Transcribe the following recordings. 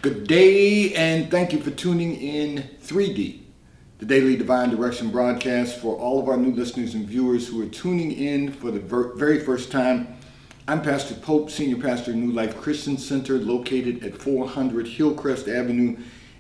Good day, and thank you for tuning in 3D, the Daily Divine Direction broadcast. For all of our new listeners and viewers who are tuning in for the very first time, I'm Pastor Pope, Senior Pastor of New Life Christian Center, located at 400 Hillcrest Avenue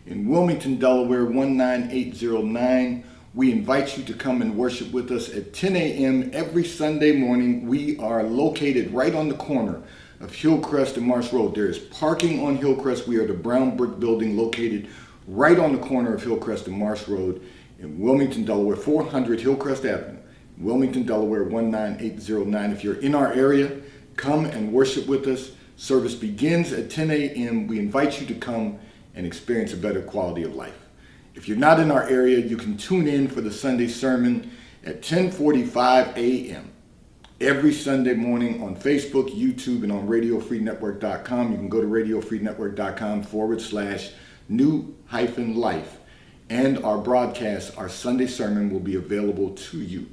in Wilmington, Delaware, 19809. We invite you to come and worship with us at 10 a.m. every Sunday morning. We are located right on the corner of Hillcrest and Marsh Road. There is parking on Hillcrest. We are the brown brick building located right on the corner of Hillcrest and Marsh Road in Wilmington, Delaware, 400 Hillcrest Avenue, Wilmington, Delaware, 19809. If you're in our area, come and worship with us. Service begins at 10 a.m. We invite you to come and experience a better quality of life. If you're not in our area, you can tune in for the Sunday sermon at 10:45 a.m. every Sunday morning on Facebook, YouTube, and on RadioFreeNetwork.com. You can go to RadioFreeNetwork.com/new-life. And our broadcast, our Sunday sermon, will be available to you.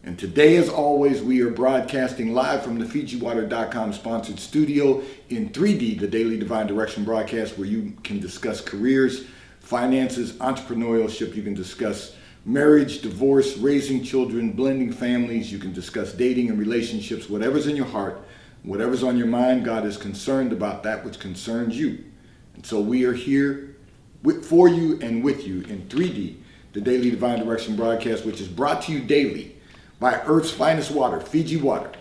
And today, as always, we are broadcasting live from the FijiWater.com sponsored studio in 3D, the Daily Divine Direction broadcast, where you can discuss careers, finances, entrepreneurship. You can discuss marriage, divorce, raising children, blending families. You can discuss dating and relationships. Whatever's in your heart, whatever's on your mind, God is concerned about that which concerns you. And so we are here for you and with you in 3D, the Daily Divine Direction broadcast, which is brought to you daily by Earth's finest water, Fiji Water.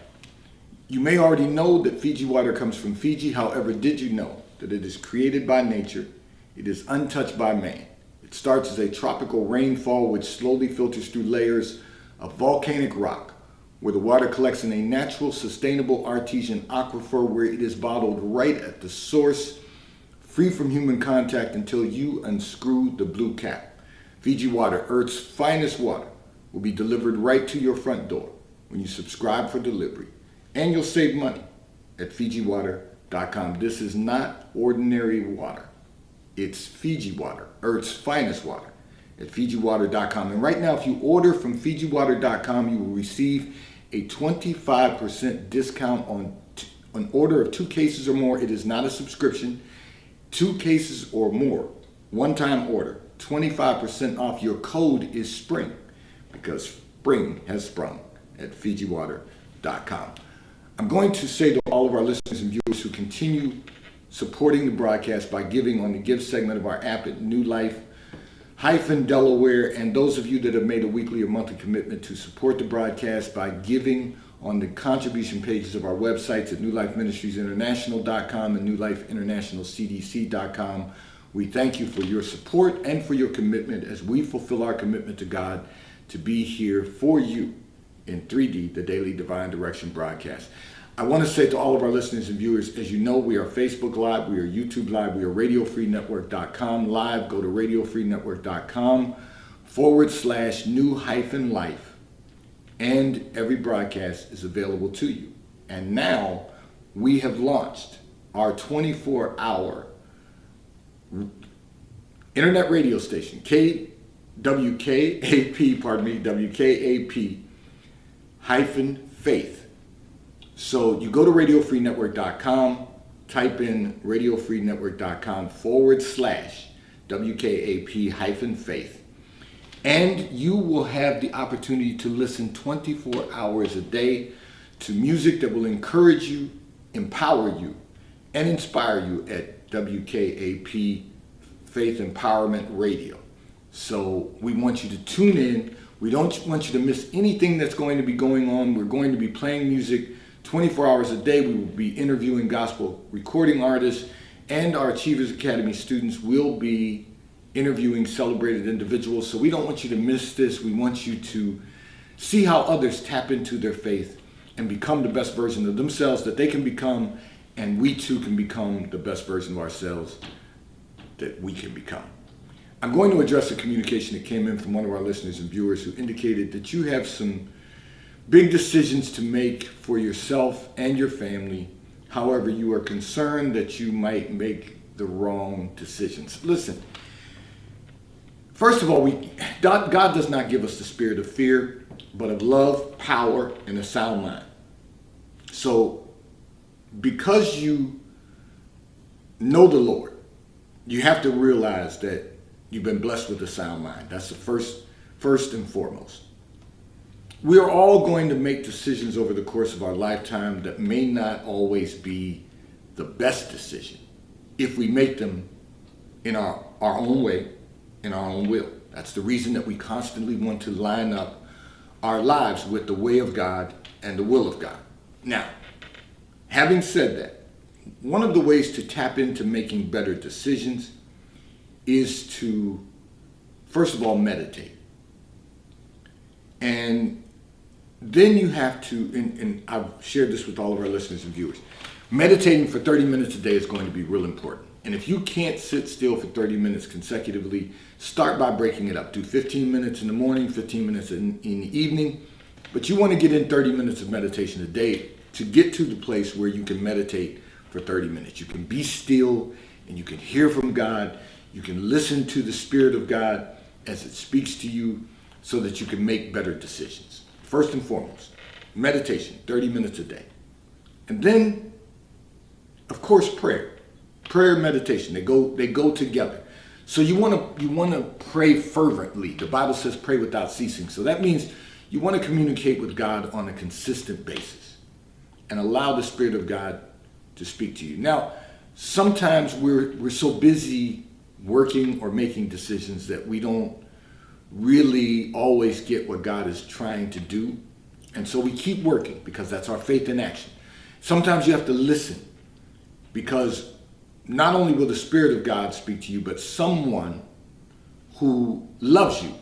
You may already know that Fiji water comes from Fiji. However, did you know that it is created by nature? It is untouched by man. It starts as a tropical rainfall which slowly filters through layers of volcanic rock, where the water collects in a natural, sustainable artesian aquifer where it is bottled right at the source, free from human contact until you unscrew the blue cap. Fiji Water, Earth's finest water, will be delivered right to your front door when you subscribe for delivery. And you'll save money at FijiWater.com. This is not ordinary water. It's Fiji Water, Earth's finest water, at FijiWater.com. And right now, if you order from FijiWater.com, you will receive a 25% discount on an order of 2 cases or more. It is not a subscription. 2 cases or more, one-time order, 25% off. Your code is SPRING, because spring has sprung at FijiWater.com. I'm going to say to all of our listeners and viewers who continue supporting the broadcast by giving on the Give segment of our app at New Life-Delaware, and those of you that have made a weekly or monthly commitment to support the broadcast by giving on the contribution pages of our websites at NewLifeMinistriesInternational.com and NewLifeInternationalCDC.com. We thank you for your support and for your commitment as we fulfill our commitment to God to be here for you in 3D, the Daily Divine Direction broadcast. I want to say to all of our listeners and viewers, as you know, we are Facebook Live, we are YouTube Live, we are RadioFreeNetwork.com Live. Go to RadioFreeNetwork.com/new-life. And every broadcast is available to you. And now we have launched our 24-hour internet radio station, WKAP-Faith. So you go to RadioFreeNetwork.com, type in RadioFreeNetwork.com/WKAP-Faith, and you will have the opportunity to listen 24 hours a day to music that will encourage you, empower you, and inspire you at WKAP Faith Empowerment Radio. So we want you to tune in. We don't want you to miss anything that's going to be going on. We're going to be playing music 24 hours a day. We will be interviewing gospel recording artists, and our Achievers Academy students will be interviewing celebrated individuals. So we don't want you to miss this. We want you to see how others tap into their faith and become the best version of themselves that they can become, and we too can become the best version of ourselves that we can become. I'm going to address a communication that came in from one of our listeners and viewers who indicated that you have some big decisions to make for yourself and your family. However, you are concerned that you might make the wrong decisions. Listen, first of all, God does not give us the spirit of fear, but of love, power, and a sound mind. So because you know the Lord you have to realize that you've been blessed with a sound mind. That's the first and foremost. We are all going to make decisions over the course of our lifetime that may not always be the best decision if we make them in our own way, in our own will. That's the reason that we constantly want to line up our lives with the way of God and the will of God. Now, having said that, one of the ways to tap into making better decisions is to, first of all, meditate. And then you have to, and I've shared this with all of our listeners and viewers, meditating for 30 minutes a day is going to be real important. And if you can't sit still for 30 minutes consecutively, start by breaking it up. Do 15 minutes in the morning, 15 minutes in the evening. But you want to get in 30 minutes of meditation a day to get to the place where you can meditate for 30 minutes. You can be still and you can hear from God. You can listen to the Spirit of God as it speaks to you so that you can make better decisions. First and foremost, meditation, 30 minutes a day. And then, of course, prayer. Prayer and meditation, they go together. So you want to pray fervently. The Bible says pray without ceasing. So that means you want to communicate with God on a consistent basis and allow the Spirit of God to speak to you. Now, sometimes we're so busy working or making decisions that we don't really always get what God is trying to do. And so we keep working because that's our faith in action. Sometimes you have to listen because not only will the Spirit of God speak to you, but someone who loves you,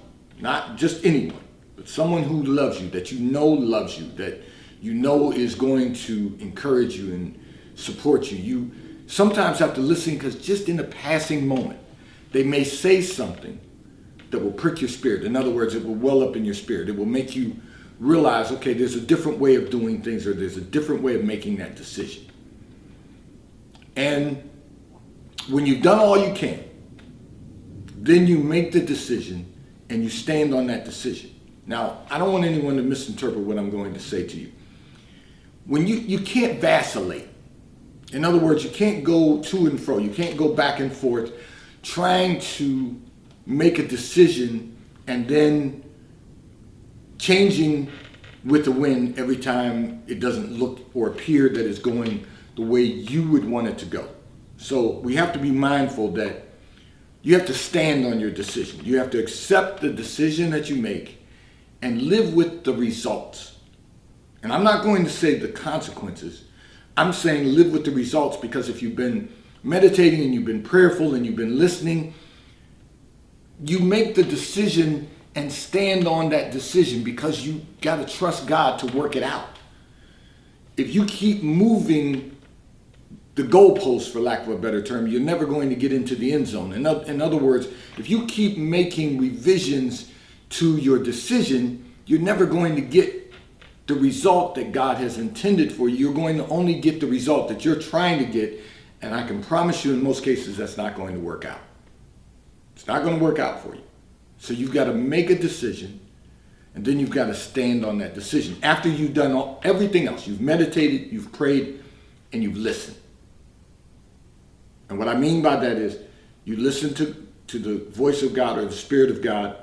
not just anyone, but someone who loves you, that you know loves you, that you know is going to encourage you and support you. You sometimes have to listen because just in a passing moment, they may say something that will prick your spirit. In other words, it will well up in your spirit. It will make you realize, okay, there's a different way of doing things, or there's a different way of making that decision. And when you've done all you can, then you make the decision and you stand on that decision. Now, I don't want anyone to misinterpret what I'm going to say to you. When you can't vacillate. In other words, you can't go to and fro. You can't go back and forth trying to make a decision and then changing with the wind every time it doesn't look or appear that it's going the way you would want it to go. So we have to be mindful that you have to stand on your decision. You have to accept the decision that you make and live with the results. And I'm not going to say the consequences. I'm saying live with the results, because if you've been meditating and you've been prayerful and you've been listening, you make the decision and stand on that decision because you got to trust God to work it out. If you keep moving the goalposts, for lack of a better term, you're never going to get into the end zone. In other words, if you keep making revisions to your decision, you're never going to get the result that God has intended for you. You're going to only get the result that you're trying to get, and I can promise you in most cases that's not going to work out. It's not going to work out for you. So you've got to make a decision, and then you've got to stand on that decision. After you've done everything else, you've meditated, you've prayed, and you've listened. And what I mean by that is you listen to the voice of God or the Spirit of God,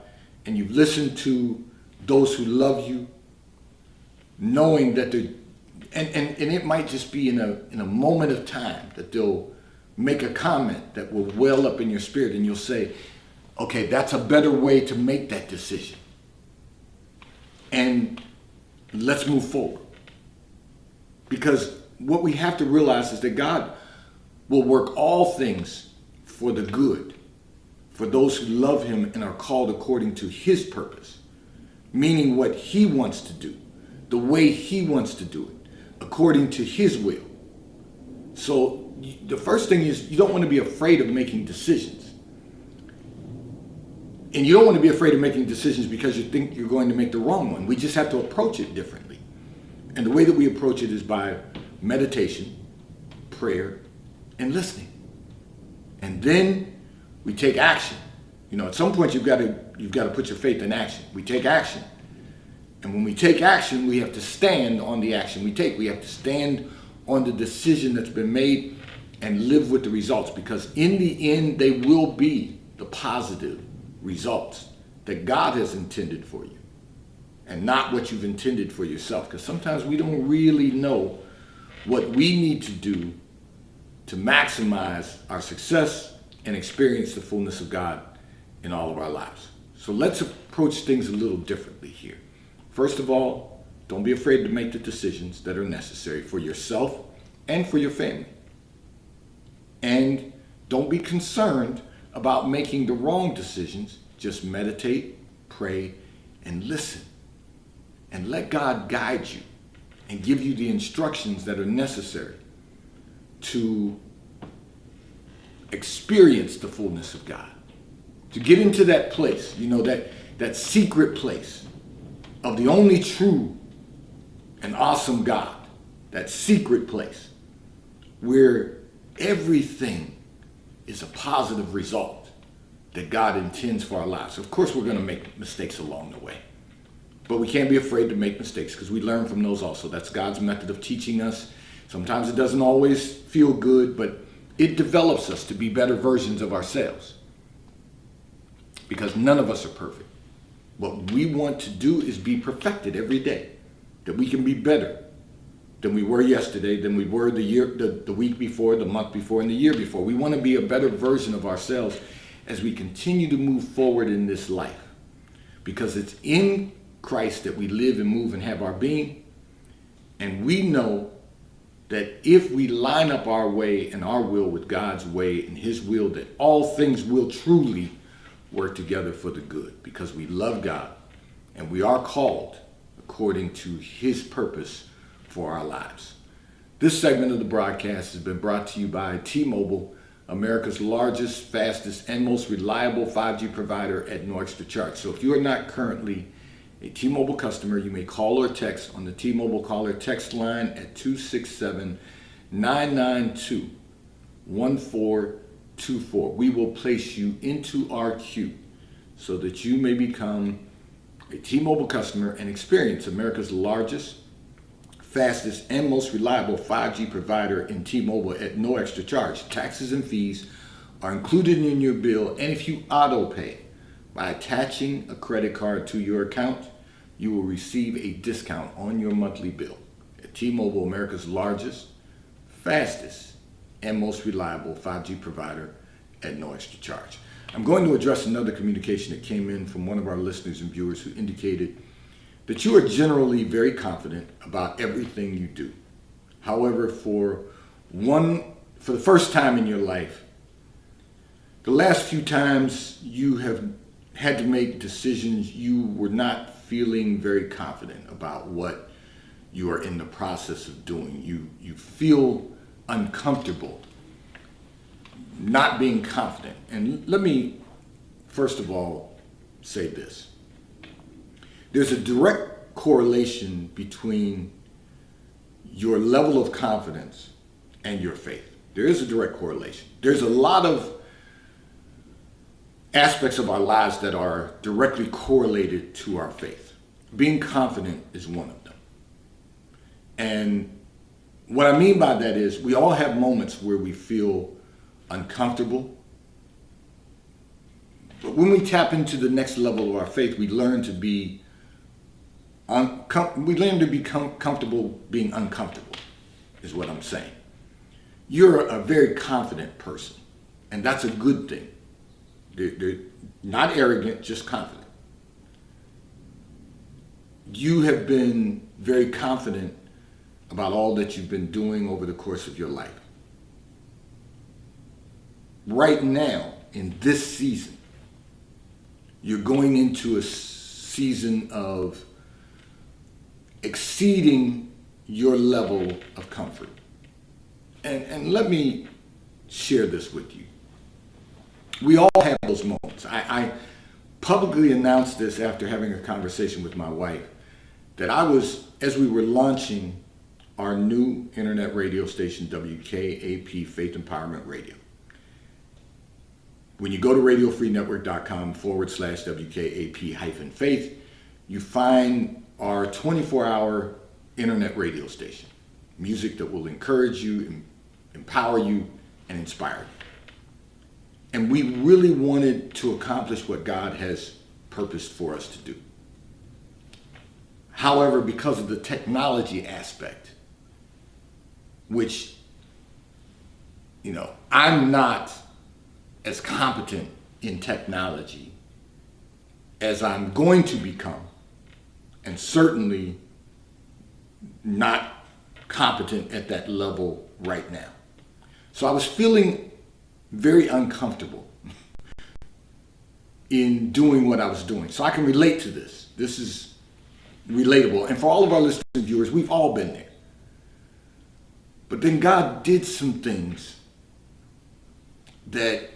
and you've listened to those who love you, knowing that and it might just be in a moment of time that they'll make a comment that will well up in your spirit, and you'll say, okay, that's a better way to make that decision. And let's move forward. Because what we have to realize is that God will work all things for the good, for those who love him and are called according to his purpose, meaning what he wants to do, the way he wants to do it, according to his will. So the first thing is you don't want to be afraid of making decisions. And you don't want to be afraid of making decisions because you think you're going to make the wrong one. We just have to approach it differently. And the way that we approach it is by meditation, prayer, and listening. And then we take action. You know, at some point you've got to put your faith in action. We take action. And when we take action, we have to stand on the action we take. We have to stand on the decision that's been made and live with the results, because in the end, they will be the positive results that God has intended for you and not what you've intended for yourself. Because sometimes we don't really know what we need to do to maximize our success and experience the fullness of God in all of our lives. So let's approach things a little differently here. First of all, don't be afraid to make the decisions that are necessary for yourself and for your family. And don't be concerned about making the wrong decisions. Just meditate, pray, and listen. And let God guide you and give you the instructions that are necessary to experience the fullness of God. To get into that place, that secret place of the only true and awesome God. That secret place where everything is a positive result that God intends for our lives. Of course, we're going to make mistakes along the way, but we can't be afraid to make mistakes because we learn from those also. That's God's method of teaching us. Sometimes it doesn't always feel good, but it develops us to be better versions of ourselves, because none of us are perfect. What we want to do is be perfected every day, that we can be better than we were yesterday, than we were the week before, the month before, and the year before. We want to be a better version of ourselves as we continue to move forward in this life, because it's in Christ that we live and move and have our being. And we know that if we line up our way and our will with God's way and his will, that all things will truly work together for the good, because we love God and we are called according to his purpose for our lives. This segment of the broadcast has been brought to you by T-Mobile, America's largest, fastest, and most reliable 5G provider at no extra charge. So if you are not currently a T-Mobile customer, you may call or text on the T-Mobile caller text line at 267-992-1424. We will place you into our queue so that you may become a T-Mobile customer and experience America's largest, fastest, and most reliable 5G provider in T-Mobile at no extra charge. Taxes and fees are included in your bill, and if you auto pay by attaching a credit card to your account, you will receive a discount on your monthly bill. At T-Mobile, America's largest, fastest, and most reliable 5G provider at no extra charge. I'm going to address another communication that came in from one of our listeners and viewers who indicated that you are generally very confident about everything you do. However, for the first time in your life, the last few times you have had to make decisions, you were not feeling very confident about what you are in the process of doing. You feel uncomfortable not being confident. And let me, first of all, say this. There's a direct correlation between your level of confidence and your faith. There is a direct correlation. There's a lot of aspects of our lives that are directly correlated to our faith. Being confident is one of them. And what I mean by that is we all have moments where we feel uncomfortable. But when we tap into the next level of our faith, we learn to be comfortable being uncomfortable, is what I'm saying. You're a very confident person, and that's a good thing. They're not arrogant, just confident. You have been very confident about all that you've been doing over the course of your life. Right now, in this season, you're going into a season of exceeding your level of comfort. And let me share this with you. We all have those moments. I publicly announced this after having a conversation with my wife, that as we were launching our new internet radio station, WKAP Faith Empowerment Radio. When you go to radiofreenetwork.com/WKAP-faith, you find our 24-hour internet radio station. Music that will encourage you, empower you, and inspired. And we really wanted to accomplish what God has purposed for us to do. However, because of the technology aspect, which, I'm not as competent in technology as I'm going to become, and certainly not competent at that level right now. So I was feeling very uncomfortable in doing what I was doing. So I can relate to this. This is relatable. And for all of our listeners and viewers, we've all been there. But then God did some things that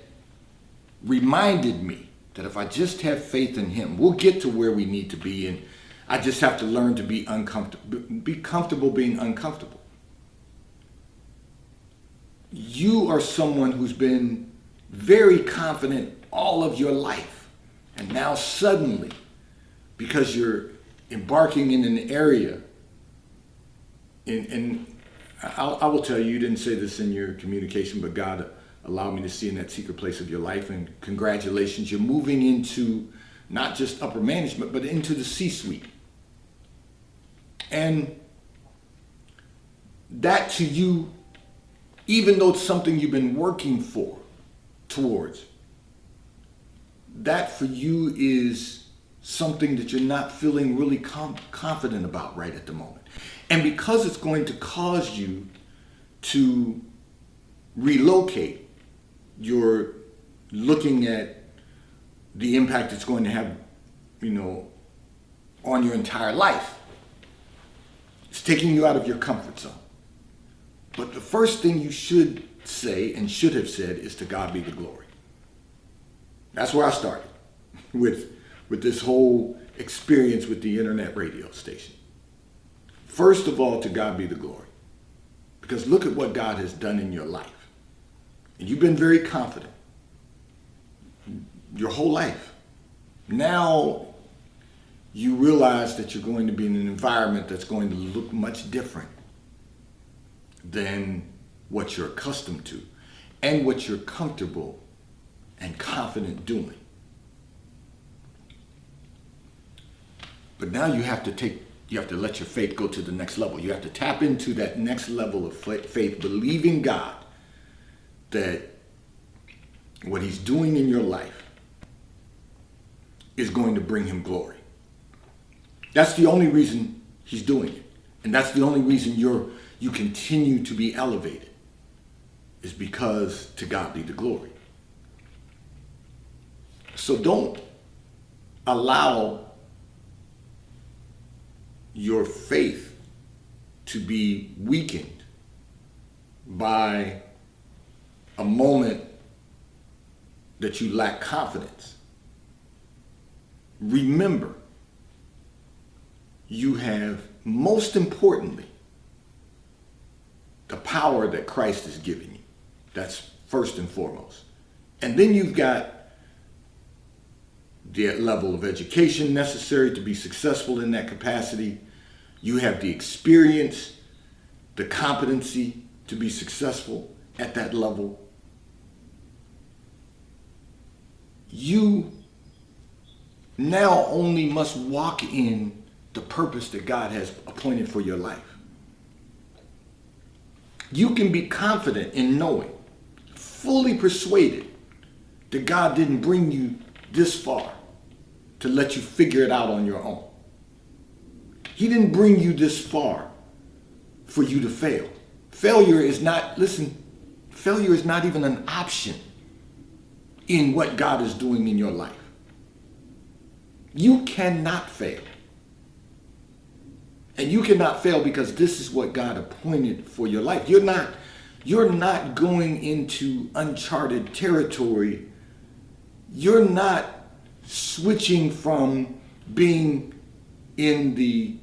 reminded me that if I just have faith in him, we'll get to where we need to be. And I just have to learn to be comfortable being uncomfortable. You are someone who's been very confident all of your life. And now suddenly, because you're embarking in an area, and I will tell you, you didn't say this in your communication, but God allowed me to see in that secret place of your life, and congratulations, you're moving into not just upper management, but into the C-suite. And that to you, even though it's something you've been working towards, that for you is something that you're not feeling really confident about right at the moment. And because it's going to cause you to relocate, you're looking at the impact it's going to have, on your entire life. It's taking you out of your comfort zone. But the first thing you should say and should have said is, to God be the glory. That's where I started with this whole experience with the internet radio station. First of all, to God be the glory. Because look at what God has done in your life. And you've been very confident your whole life. Now you realize that you're going to be in an environment that's going to look much different than what you're accustomed to and what you're comfortable and confident doing. But now you have to let your faith go to the next level. You have to tap into that next level of faith, believing God that what he's doing in your life is going to bring him glory. That's the only reason he's doing it. And that's the only reason you continue to be elevated, is because to God be the glory. So don't allow your faith to be weakened by a moment that you lack confidence. Remember, you have, most importantly, the power that Christ has given you. That's first and foremost. And then you've got the level of education necessary to be successful in that capacity. You have the experience, the competency to be successful at that level. You now only must walk in the purpose that God has appointed for your life. You can be confident in knowing, fully persuaded, that God didn't bring you this far to let you figure it out on your own. He didn't bring you this far for you to fail. Failure is not even an option in what God is doing in your life. You cannot fail. And you cannot fail because this is what God appointed for your life. You're not going into uncharted territory. You're not switching from being in the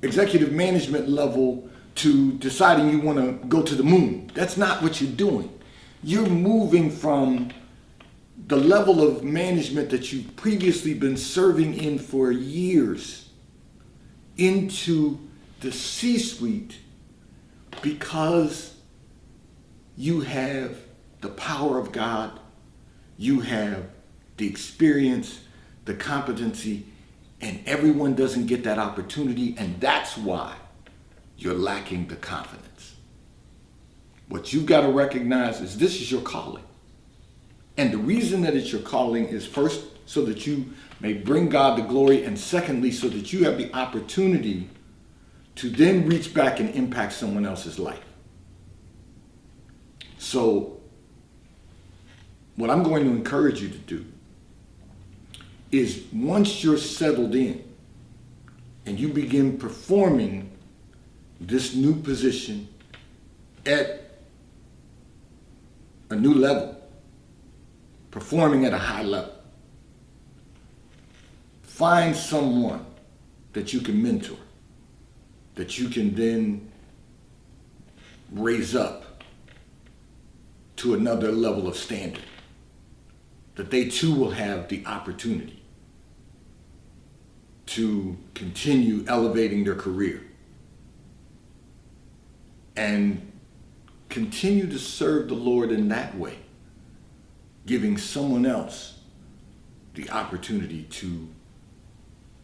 executive management level to deciding you want to go to the moon. That's not what you're doing. You're moving from the level of management that you've previously been serving in for years into the C-suite because You have the power of God. You have the experience, the competency, and everyone doesn't get that opportunity, and that's why you're lacking the confidence. What you've got to recognize is this is your calling. And the reason that it's your calling is first, so that you may bring God the glory, and secondly, so that you have the opportunity to then reach back and impact someone else's life. So, what I'm going to encourage you to do is once you're settled in and you begin performing this new position at a new level, performing at a high level, find someone that you can mentor, that you can then raise up to another level of standard, that they too will have the opportunity to continue elevating their career and continue to serve the Lord in that way, giving someone else the opportunity to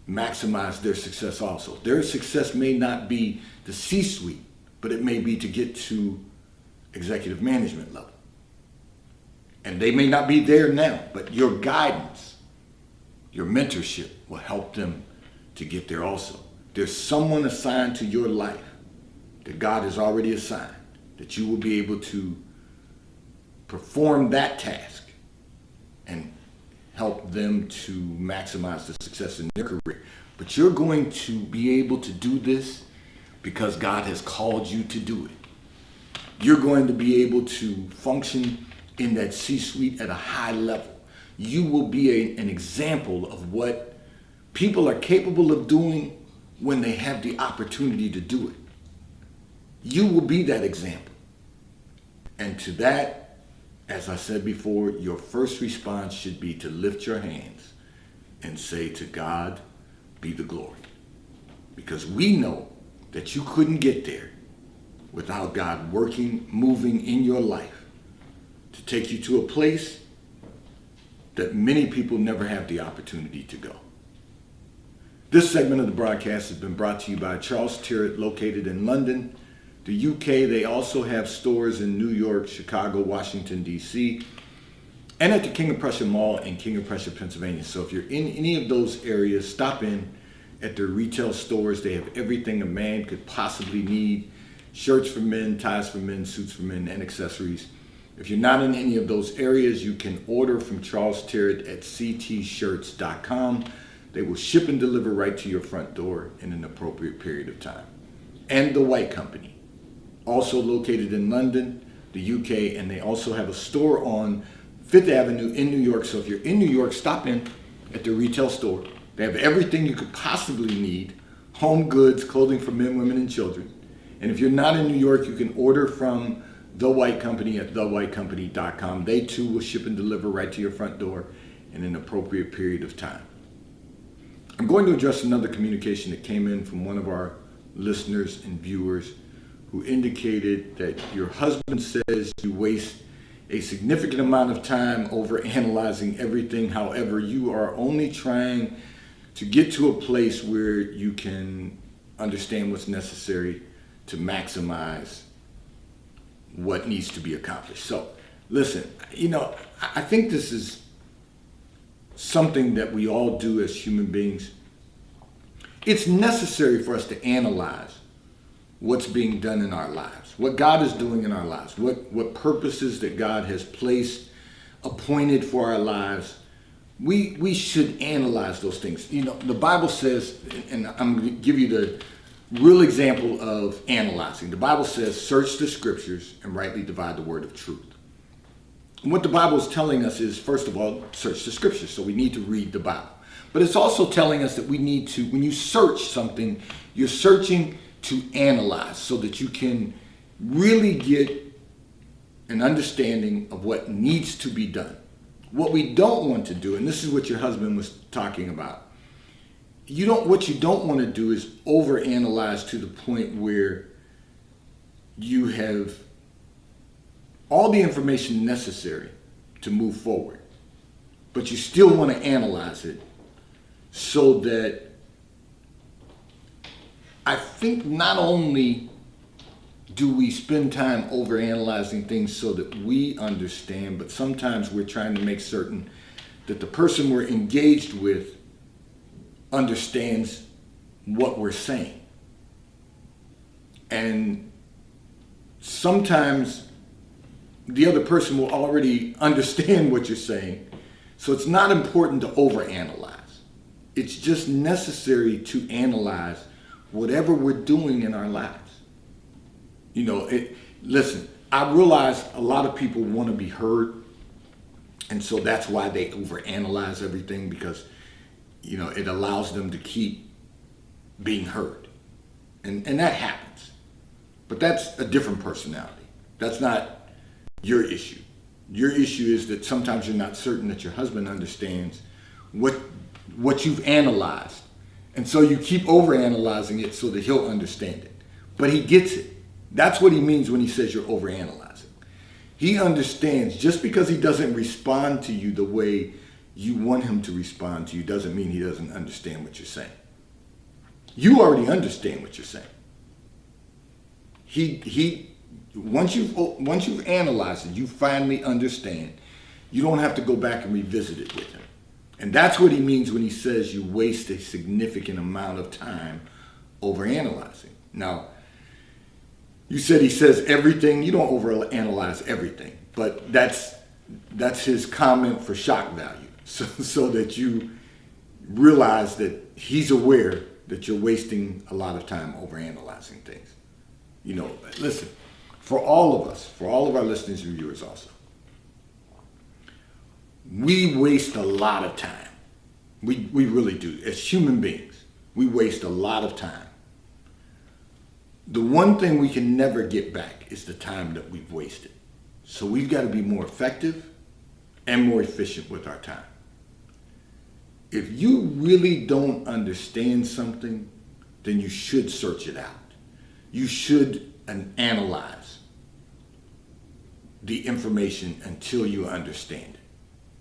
maximize their success also. Their success may not be the C-suite, but it may be to get to executive management level. And they may not be there now, but your guidance, your mentorship will help them to get there also. There's someone assigned to your life that God has already assigned, that you will be able to perform that task and help them to maximize the success in their career. But you're going to be able to do this because God has called you to do it. You're going to be able to function in that C-suite at a high level. You will be an example of what people are capable of doing when they have the opportunity to do it. You will be that example. And to that, as I said before, your first response should be to lift your hands and say, to God be the glory. Because we know that you couldn't get there without God working, moving in your life to take you to a place that many people never have the opportunity to go. This segment of the broadcast has been brought to you by Charles Tyrwhitt, located in London, the UK. They also have stores in New York, Chicago, Washington, D.C., and at the King of Prussia Mall in King of Prussia, Pennsylvania. So if you're in any of those areas, stop in at their retail stores. They have everything a man could possibly need: shirts for men, ties for men, suits for men, and accessories. If you're not in any of those areas, you can order from Charles Tyrwhitt at ctshirts.com. They will ship and deliver right to your front door in an appropriate period of time. And The White Company, also located in London, the UK, and they also have a store on Fifth Avenue in New York. So if you're in New York, stop in at the retail store. They have everything you could possibly need: home goods, clothing for men, women, and children. And if you're not in New York, you can order from The White Company at thewhitecompany.com. They too will ship and deliver right to your front door in an appropriate period of time. I'm going to address another communication that came in from one of our listeners and viewers, who indicated that your husband says you waste a significant amount of time over analyzing everything. However, you are only trying to get to a place where you can understand what's necessary to maximize what needs to be accomplished. So, listen, I think this is something that we all do as human beings. It's necessary for us to analyze what's being done in our lives, what God is doing in our lives, what purposes that God has placed, appointed for our lives. We should analyze those things. The Bible says, and I'm going to give you the real example of analyzing. The Bible says, search the scriptures and rightly divide the word of truth. And what the Bible is telling us is, first of all, search the scriptures. So we need to read the Bible. But it's also telling us that we need to, when you search something, you're searching to analyze so that you can really get an understanding of what needs to be done. What we don't want to do, and this is what your husband was talking about, what you don't want to do is overanalyze to the point where you have all the information necessary to move forward, but you still want to analyze it so that I think not only do we spend time overanalyzing things so that we understand, but sometimes we're trying to make certain that the person we're engaged with understands what we're saying. And sometimes the other person will already understand what you're saying, so it's not important to overanalyze. It's just necessary to analyze whatever we're doing in our lives. You know, listen, I realize a lot of people want to be heard, and so that's why they overanalyze everything, because, you know, it allows them to keep being heard. And that happens. But that's a different personality. That's not your issue. Your issue is that sometimes you're not certain that your husband understands what you've analyzed. And so you keep overanalyzing it so that he'll understand it. But he gets it. That's what he means when he says you're overanalyzing. He understands. Just because he doesn't respond to you the way you want him to respond to you doesn't mean he doesn't understand what you're saying. You already understand what you're saying. Once you've analyzed it, you finally understand. You don't have to go back and revisit it with him. And that's what he means when he says you waste a significant amount of time overanalyzing. Now, you said he says everything. You don't overanalyze everything, but that's his comment for shock value, so that you realize that he's aware that you're wasting a lot of time overanalyzing things. You know, listen, for all of us, for all of our listeners and viewers also, we waste a lot of time. We really do. As human beings, we waste a lot of time. The one thing we can never get back is the time that we've wasted. So we've got to be more effective and more efficient with our time. If you really don't understand something, then you should search it out. You should analyze the information until you understand it.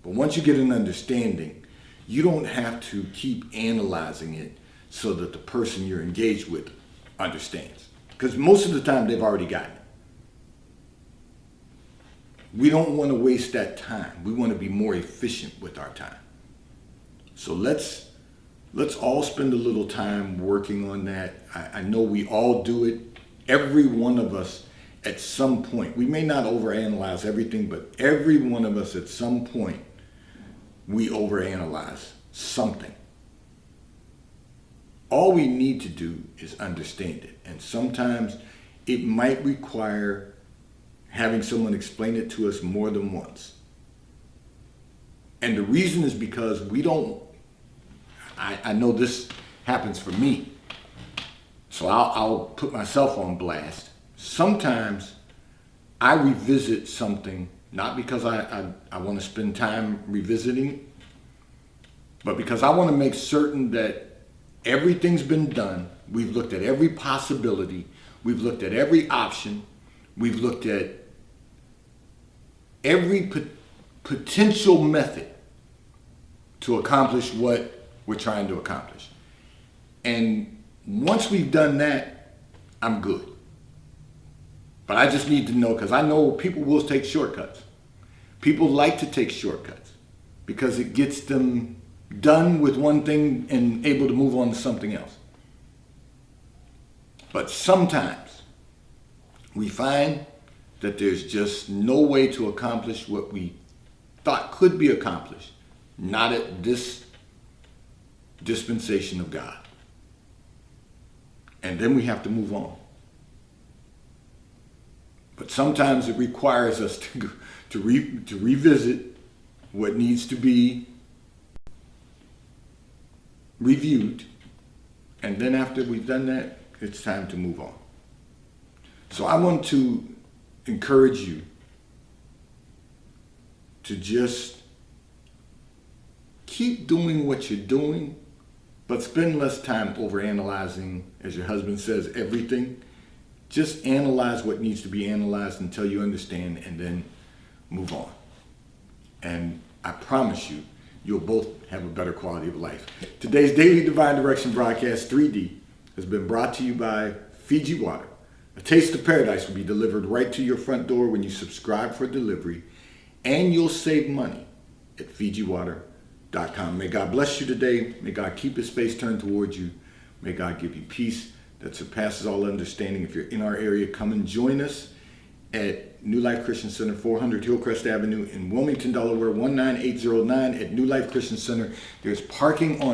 But once you get an understanding, you don't have to keep analyzing it so that the person you're engaged with understands. Because most of the time they've already gotten it. We don't want to waste that time. We want to be more efficient with our time. So let's all spend a little time working on that. I know we all do it. Every one of us at some point. We may not overanalyze everything, but every one of us at some point, we overanalyze something. All we need to do is understand it. And sometimes it might require having someone explain it to us more than once. And the reason is because I know this happens for me. So I'll put myself on blast. Sometimes I revisit something, not because I want to spend time revisiting it, but because I want to make certain that everything's been done. We've looked at every possibility. We've looked at every option. We've looked at every potential method to accomplish what we're trying to accomplish. And once we've done that, I'm good. But I just need to know, because I know people will take shortcuts. People like to take shortcuts because it gets them done with one thing and able to move on to something else. But sometimes we find that there's just no way to accomplish what we thought could be accomplished, not at this dispensation of God. And then we have to move on. But sometimes it requires us to revisit what needs to be reviewed. And then after we've done that, it's time to move on. So I want to encourage you to just keep doing what you're doing, but spend less time overanalyzing, as your husband says, everything, Just analyze what needs to be analyzed until you understand, and then move on. And I promise you, you'll both have a better quality of life. Today's Daily Divine Direction broadcast, 3D, has been brought to you by Fiji Water. A taste of paradise will be delivered right to your front door when you subscribe for delivery, and you'll save money at FijiWater.com. May God bless you today. May God keep his face turned towards you. May God give you peace that surpasses all understanding. If you're in our area, come and join us at New Life Christian Center, 400 Hillcrest Avenue in Wilmington, Delaware, 19809 at New Life Christian Center. There's parking on